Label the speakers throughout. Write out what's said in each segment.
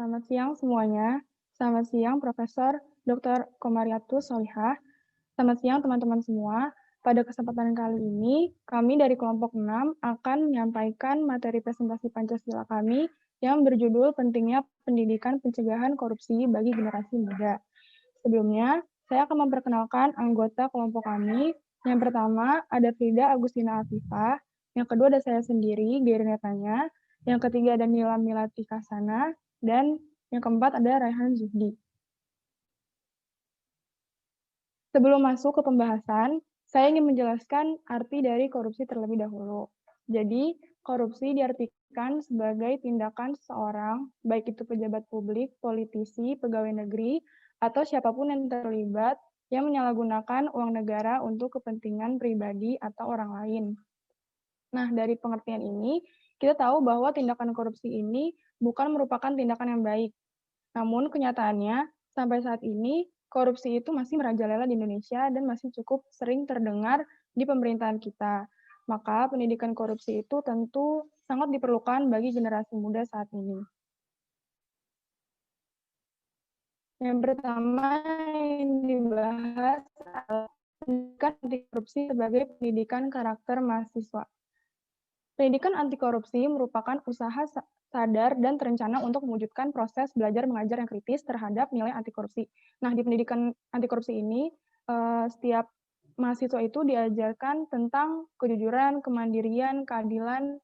Speaker 1: Selamat siang semuanya. Selamat siang Profesor Dr. Komariatus Solihah. Selamat siang teman-teman semua. Pada kesempatan kali ini, kami dari kelompok 6 akan menyampaikan materi presentasi Pancasila kami yang berjudul Pentingnya Pendidikan Pencegahan Korupsi bagi Generasi Muda. Sebelumnya, saya akan memperkenalkan anggota kelompok kami. Yang pertama ada Frida Agustina Afifah, yang kedua ada saya sendiri, Geri Netanya, yang ketiga ada Nila Milati Kasana, dan yang keempat ada Raihan Zuhdi. Sebelum masuk ke pembahasan, saya ingin menjelaskan arti dari korupsi terlebih dahulu. Jadi, korupsi diartikan sebagai tindakan seseorang, baik itu pejabat publik, politisi, pegawai negeri, atau siapapun yang terlibat yang menyalahgunakan uang negara untuk kepentingan pribadi atau orang lain. Nah, dari pengertian ini, kita tahu bahwa tindakan korupsi ini bukan merupakan tindakan yang baik. Namun kenyataannya, sampai saat ini, korupsi itu masih merajalela di Indonesia dan masih cukup sering terdengar di pemerintahan kita. Maka pendidikan korupsi itu tentu sangat diperlukan bagi generasi muda saat ini. Yang pertama yang dibahas adalah pendidikan anti korupsi sebagai pendidikan karakter mahasiswa. Pendidikan anti korupsi merupakan usaha sadar dan terencana untuk mewujudkan proses belajar mengajar yang kritis terhadap nilai anti korupsi. Nah, di pendidikan anti korupsi ini, setiap mahasiswa itu diajarkan tentang kejujuran, kemandirian, keadilan,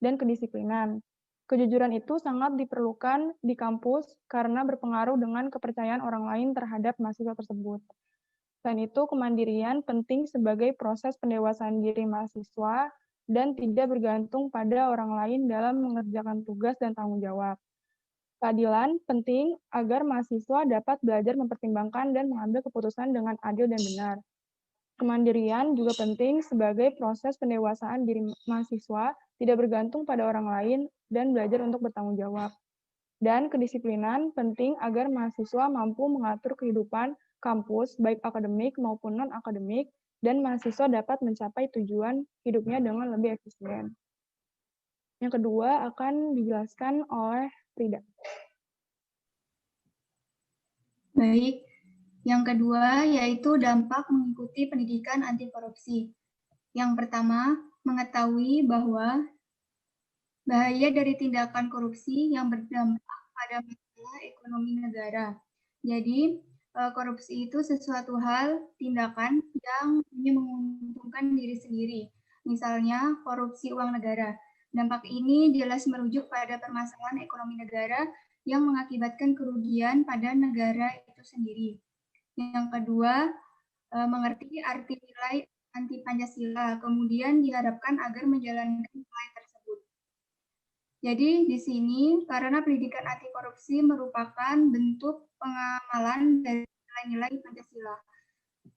Speaker 1: dan kedisiplinan. Kejujuran itu sangat diperlukan di kampus karena berpengaruh dengan kepercayaan orang lain terhadap mahasiswa tersebut. Selain itu, kemandirian penting sebagai proses pendewasaan diri mahasiswa dan tidak bergantung pada orang lain dalam mengerjakan tugas dan tanggung jawab. Keadilan penting agar mahasiswa dapat belajar mempertimbangkan dan mengambil keputusan dengan adil dan benar. Kemandirian juga penting sebagai proses pendewasaan diri mahasiswa, tidak bergantung pada orang lain dan belajar untuk bertanggung jawab. Dan kedisiplinan penting agar mahasiswa mampu mengatur kehidupan kampus, baik akademik maupun non-akademik, dan mahasiswa dapat mencapai tujuan hidupnya dengan lebih efisien. Yang kedua akan dijelaskan oleh Frida.
Speaker 2: Baik, yang kedua yaitu dampak mengikuti pendidikan anti korupsi. Yang pertama, mengetahui bahwa bahaya dari tindakan korupsi yang berdampak pada masalah ekonomi negara. Jadi, korupsi itu sesuatu hal, tindakan yang hanya menguntungkan diri sendiri. Misalnya, korupsi uang negara. Dampak ini jelas merujuk pada permasalahan ekonomi negara yang mengakibatkan kerugian pada negara itu sendiri. Yang kedua, mengerti arti nilai anti Pancasila, kemudian diharapkan agar menjalankan nilai tersebut. Jadi di sini karena pendidikan anti korupsi merupakan bentuk pengamalan dari nilai-nilai Pancasila.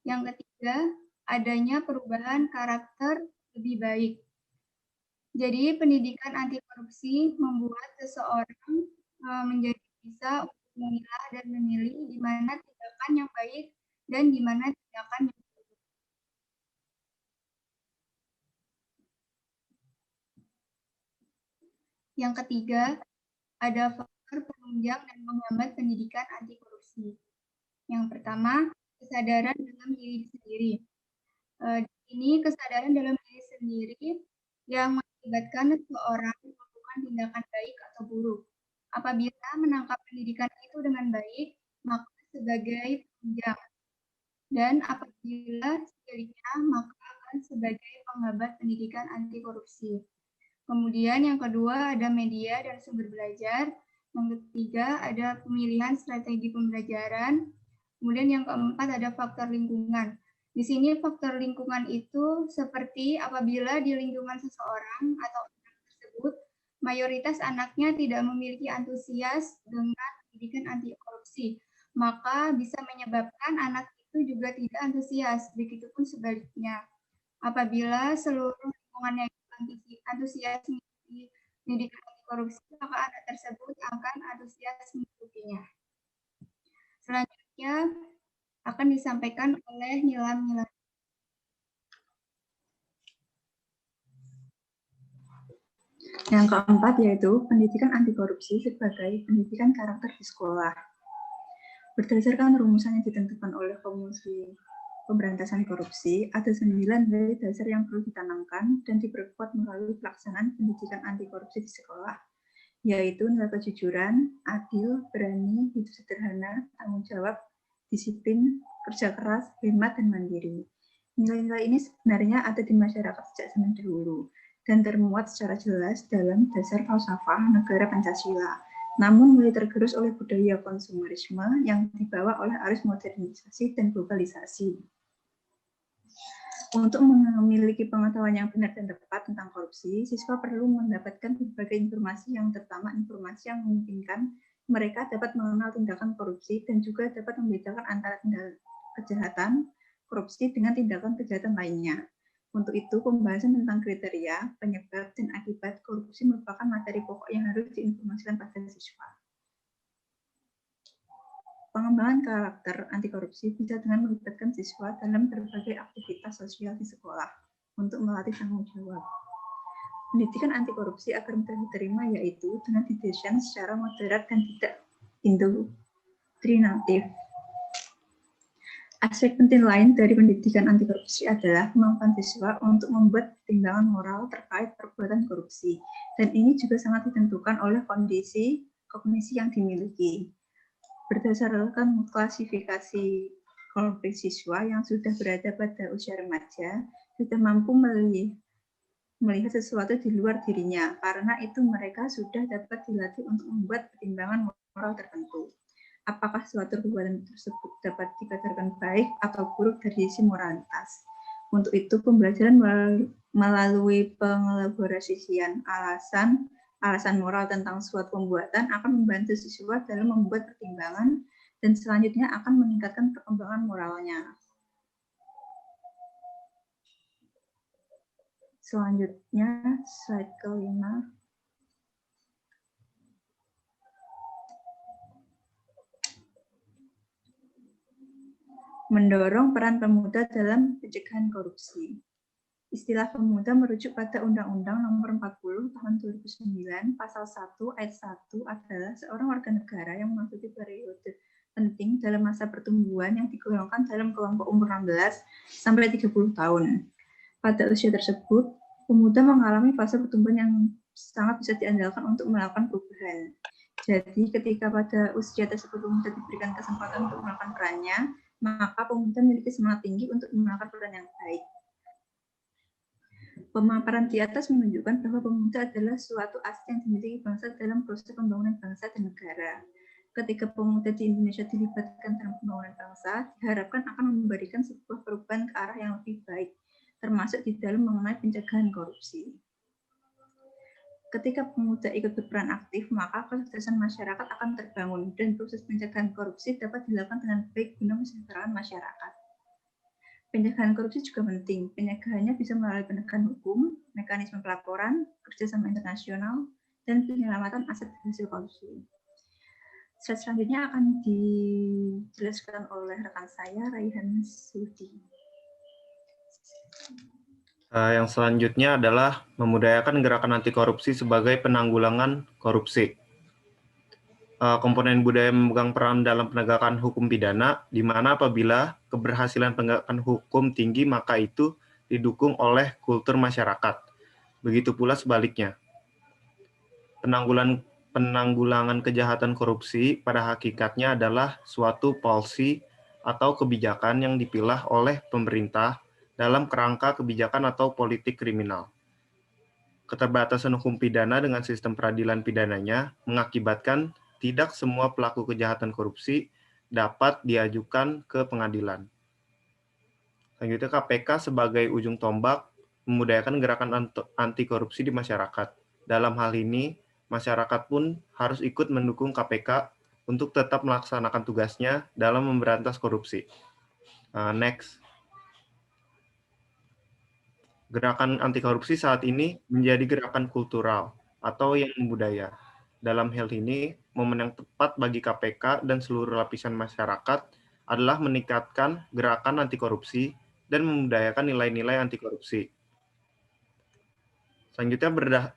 Speaker 2: Yang ketiga, adanya perubahan karakter lebih baik. Jadi pendidikan anti korupsi membuat seseorang menjadi bisa untuk memilah dan memilih di mana tindakan yang baik dan di mana tindakan yang buruk. Yang ketiga, ada faktor penunjang dan menghambat pendidikan anti korupsi. Yang pertama, kesadaran dalam diri sendiri. Ini kesadaran dalam diri sendiri yang mengakibatkan seseorang melakukan tindakan baik atau buruk. Apabila menangkap pendidikan itu dengan baik, maka sebagai penunjang. Dan apabila sebaliknya, maka akan sebagai penghambat pendidikan anti korupsi. Kemudian yang kedua ada media dan sumber belajar. Yang ketiga ada pemilihan strategi pembelajaran. Kemudian yang keempat ada faktor lingkungan. Di sini faktor lingkungan itu seperti apabila di lingkungan seseorang atau orang tersebut mayoritas anaknya tidak memiliki antusias dengan pendidikan anti korupsi, maka bisa menyebabkan anak itu juga tidak antusias. Begitupun sebaliknya. Apabila seluruh lingkungannya antusias mengikuti pendidikan anti korupsi, maka anak tersebut akan antusias mengikutinya. Selanjutnya akan disampaikan oleh Nila. Yang keempat yaitu pendidikan anti korupsi sebagai pendidikan karakter di sekolah. Berdasarkan rumusan yang ditentukan oleh Komisi Pemberantasan Korupsi, ada 9 nilai dasar yang perlu ditanamkan dan diperkuat melalui pelaksanaan pendidikan anti korupsi di sekolah, yaitu nilai kejujuran, adil, berani, hidup sederhana, tanggung jawab, disiplin, kerja keras, hemat, dan mandiri. Nilai-nilai ini sebenarnya ada di masyarakat sejak zaman dahulu dan termuat secara jelas dalam dasar falsafah negara Pancasila. Namun mulai tergerus oleh budaya konsumerisme yang dibawa oleh arus modernisasi dan globalisasi. Untuk memiliki pengetahuan yang benar dan tepat tentang korupsi, siswa perlu mendapatkan berbagai informasi yang terutama informasi yang memungkinkan mereka dapat mengenal tindakan korupsi dan juga dapat membedakan antara tindakan kejahatan korupsi dengan tindakan kejahatan lainnya. Untuk itu, pembahasan tentang kriteria, penyebab, dan akibat korupsi merupakan materi pokok yang harus diinformasikan pada siswa. Pengembangan karakter anti korupsi bisa dengan melibatkan siswa dalam berbagai aktivitas sosial di sekolah untuk melatih tanggung jawab. Pendidikan anti korupsi agar mudah diterima yaitu dengan didesain secara moderat dan tidak indoktrinatif. Aspek penting lain dari pendidikan anti korupsi adalah kemampuan siswa untuk membuat pertimbangan moral terkait perbuatan korupsi, dan ini juga sangat ditentukan oleh kondisi kognisi yang dimiliki. Berdasarkan klasifikasi kelompok siswa yang sudah berada pada usia remaja, sudah mampu melihat sesuatu di luar dirinya, karena itu mereka sudah dapat dilatih untuk membuat pertimbangan moral tertentu. Apakah suatu perbuatan tersebut dapat dikatakan baik atau buruk dari sisi moralitas. Untuk itu, pembelajaran melalui pengelaborasian alasan moral tentang suatu pembuatan akan membantu siswa dalam membuat pertimbangan dan selanjutnya akan meningkatkan perkembangan moralnya. Selanjutnya, slide ke-5. Mendorong peran pemuda dalam pencegahan korupsi. Istilah pemuda merujuk pada Undang-Undang Nomor 40 Tahun 2009, Pasal 1 Ayat 1 adalah seorang warga negara yang memasuki periode penting dalam masa pertumbuhan yang digolongkan dalam kelompok umur 16 sampai 30 tahun. Pada usia tersebut, pemuda mengalami fase pertumbuhan yang sangat bisa diandalkan untuk melakukan perubahan. Jadi, ketika pada usia tersebut pemuda diberikan kesempatan untuk melakukan perannya, maka pemuda memiliki semangat tinggi untuk melakukan peran yang baik. Pemaparan di atas menunjukkan bahwa pemuda adalah suatu aset yang dimiliki bangsa dalam proses pembangunan bangsa dan negara. Ketika pemuda di Indonesia dilibatkan dalam pembangunan bangsa, diharapkan akan memberikan sebuah perubahan ke arah yang lebih baik, termasuk di dalam mengenai pencegahan korupsi. Ketika pemuda ikut berperan aktif, maka kecerdasan masyarakat akan terbangun dan proses pencegahan korupsi dapat dilakukan dengan baik guna mesejahterakan masyarakat. Pencegahan korupsi juga penting. Pencegahannya bisa melalui penegakan hukum, mekanisme pelaporan, kerjasama internasional, dan penyelamatan aset hasil korupsi. Slide selanjutnya akan dijelaskan oleh rekan saya, Raihan Sudi.
Speaker 3: Yang selanjutnya adalah memudayakan gerakan anti korupsi sebagai penanggulangan korupsi. Komponen budaya memegang peran dalam penegakan hukum pidana, di mana apabila keberhasilan penegakan hukum tinggi, maka itu didukung oleh kultur masyarakat. Begitu pula sebaliknya. Penanggulangan kejahatan korupsi pada hakikatnya adalah suatu policy atau kebijakan yang dipilah oleh pemerintah dalam kerangka kebijakan atau politik kriminal. Keterbatasan hukum pidana dengan sistem peradilan pidananya mengakibatkan tidak semua pelaku kejahatan korupsi dapat diajukan ke pengadilan. Selanjutnya, KPK sebagai ujung tombak memudayakan gerakan anti korupsi di masyarakat. Dalam hal ini, masyarakat pun harus ikut mendukung KPK untuk tetap melaksanakan tugasnya dalam memberantas korupsi. Next. Gerakan anti korupsi saat ini menjadi gerakan kultural atau yang budaya. Dalam hal ini, momen yang tepat bagi KPK dan seluruh lapisan masyarakat adalah meningkatkan gerakan anti korupsi dan memudayakan nilai-nilai anti korupsi. Selanjutnya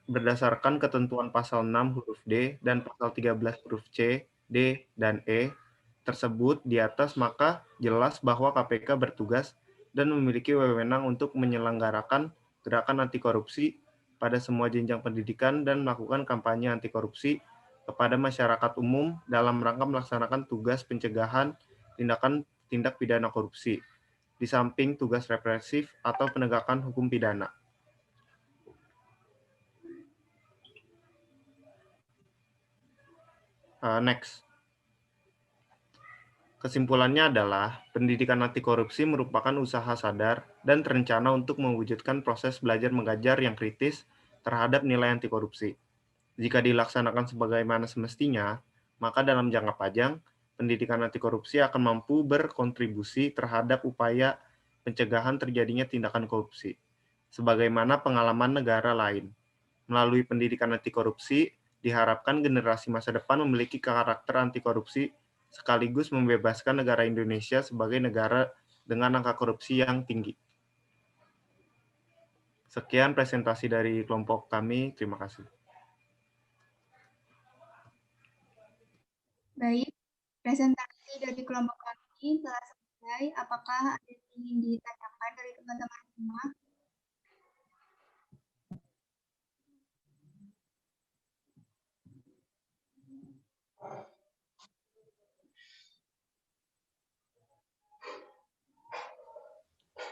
Speaker 3: berdasarkan ketentuan pasal 6 huruf D dan pasal 13 huruf C, D, dan E tersebut di atas, maka jelas bahwa KPK bertugas dan memiliki wewenang untuk menyelenggarakan gerakan anti korupsi pada semua jenjang pendidikan dan melakukan kampanye anti korupsi kepada masyarakat umum dalam rangka melaksanakan tugas pencegahan tindak pidana korupsi, di samping tugas represif atau penegakan hukum pidana. Next. Kesimpulannya adalah, pendidikan anti korupsi merupakan usaha sadar dan terencana untuk mewujudkan proses belajar mengajar yang kritis terhadap nilai anti korupsi. Jika dilaksanakan sebagaimana semestinya, maka dalam jangka panjang, pendidikan anti korupsi akan mampu berkontribusi terhadap upaya pencegahan terjadinya tindakan korupsi, sebagaimana pengalaman negara lain. Melalui pendidikan anti korupsi, diharapkan generasi masa depan memiliki karakter anti korupsi sekaligus membebaskan negara Indonesia sebagai negara dengan angka korupsi yang tinggi. Sekian presentasi dari kelompok kami. Terima kasih.
Speaker 2: Baik, presentasi dari kelompok kami telah selesai. Apakah ada yang ingin ditanyakan dari teman-teman semua?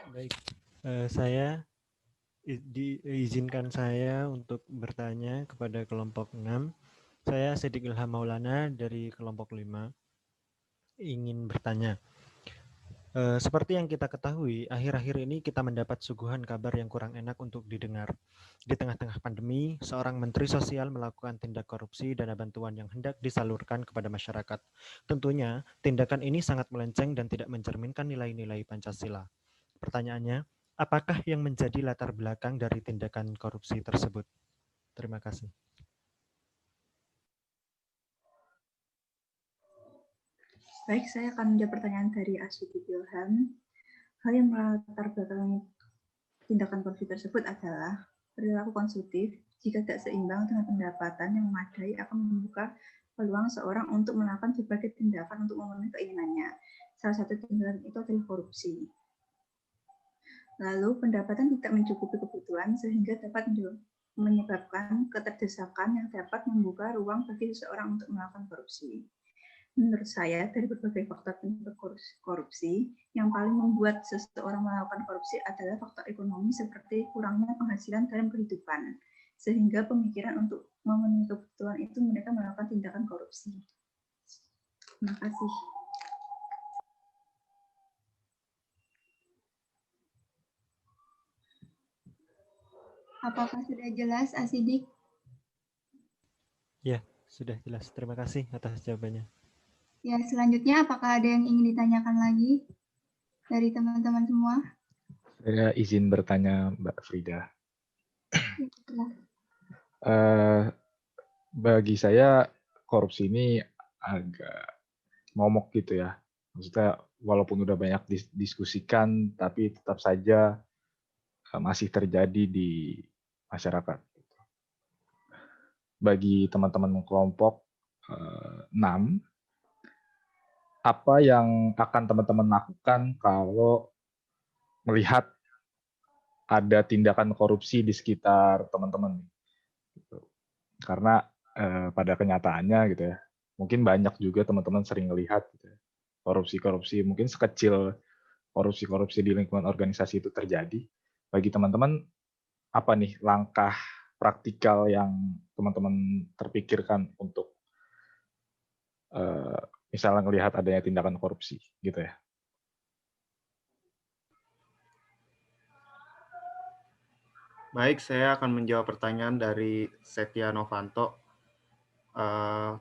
Speaker 4: Baik, diizinkan saya untuk bertanya kepada kelompok 6. Saya Siddiq Ilham Maulana dari kelompok 5 ingin bertanya. Seperti yang kita ketahui, akhir-akhir ini kita mendapat suguhan kabar yang kurang enak untuk didengar. Di tengah-tengah pandemi, seorang menteri sosial melakukan tindak korupsi dana bantuan yang hendak disalurkan kepada masyarakat. Tentunya, tindakan ini sangat melenceng dan tidak mencerminkan nilai-nilai Pancasila. Pertanyaannya, apakah yang menjadi latar belakang dari tindakan korupsi tersebut? Terima kasih.
Speaker 5: Baik, saya akan menjawab pertanyaan dari Siddiq Ilham. Hal yang melatar belakangi tindakan korupsi tersebut adalah perilaku konsumtif jika tidak seimbang dengan pendapatan yang memadai akan membuka peluang seorang untuk melakukan berbagai tindakan untuk memenuhi keinginannya. Salah satu tindakan itu adalah korupsi. Lalu pendapatan tidak mencukupi kebutuhan sehingga dapat menyebabkan keterdesakan yang dapat membuka ruang bagi seseorang untuk melakukan korupsi. Menurut saya, dari berbagai faktor penyebab korupsi, yang paling membuat seseorang melakukan korupsi adalah faktor ekonomi seperti kurangnya penghasilan dalam kehidupan, sehingga pemikiran untuk memenuhi kebutuhan itu mereka melakukan tindakan korupsi. Terima kasih.
Speaker 2: Apakah sudah jelas, Asidik?
Speaker 4: Ya, sudah jelas. Terima kasih atas jawabannya.
Speaker 2: Ya, selanjutnya apakah ada yang ingin ditanyakan lagi dari teman-teman semua?
Speaker 6: Saya izin bertanya, Mbak Frida. Bagi saya korupsi ini agak momok gitu ya. Maksudnya walaupun udah banyak diskusikan, tapi tetap saja masih terjadi di masyarakat. Bagi teman-teman kelompok 6, apa yang akan teman-teman lakukan kalau melihat ada tindakan korupsi di sekitar teman-teman? Karena pada kenyataannya gitu ya, mungkin banyak juga teman-teman sering melihat gitu ya, korupsi-korupsi, mungkin sekecil korupsi-korupsi di lingkungan organisasi itu terjadi. Bagi teman-teman, apa nih langkah praktikal yang teman-teman terpikirkan untuk misalnya melihat adanya tindakan korupsi gitu ya?
Speaker 3: Baik, saya akan menjawab pertanyaan dari Setia Novanto.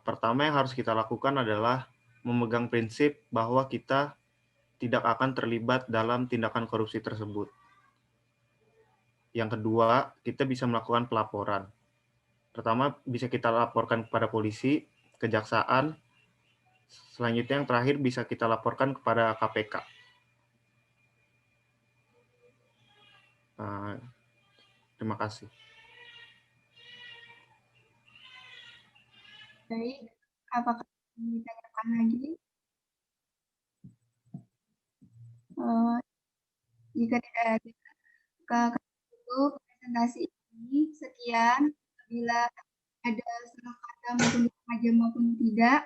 Speaker 3: Pertama yang harus kita lakukan adalah memegang prinsip bahwa kita tidak akan terlibat dalam tindakan korupsi tersebut. Yang kedua, kita bisa melakukan pelaporan. Pertama, bisa kita laporkan kepada polisi, kejaksaan. Selanjutnya yang terakhir bisa kita laporkan kepada KPK. Terima kasih.
Speaker 2: Baik, apakah ditanyakan lagi? Jika tidak ada, kami tutup presentasi ini. Sekian. Bila ada salah kata maupun sengaja maupun tidak,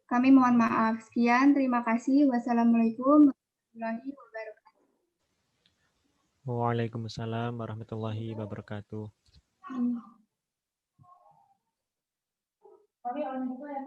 Speaker 2: kami mohon maaf. Sekian, terima kasih. Wassalamualaikum warahmatullahi wabarakatuh.
Speaker 4: Waalaikumsalam warahmatullahi wabarakatuh.
Speaker 1: Kami orang tua ya.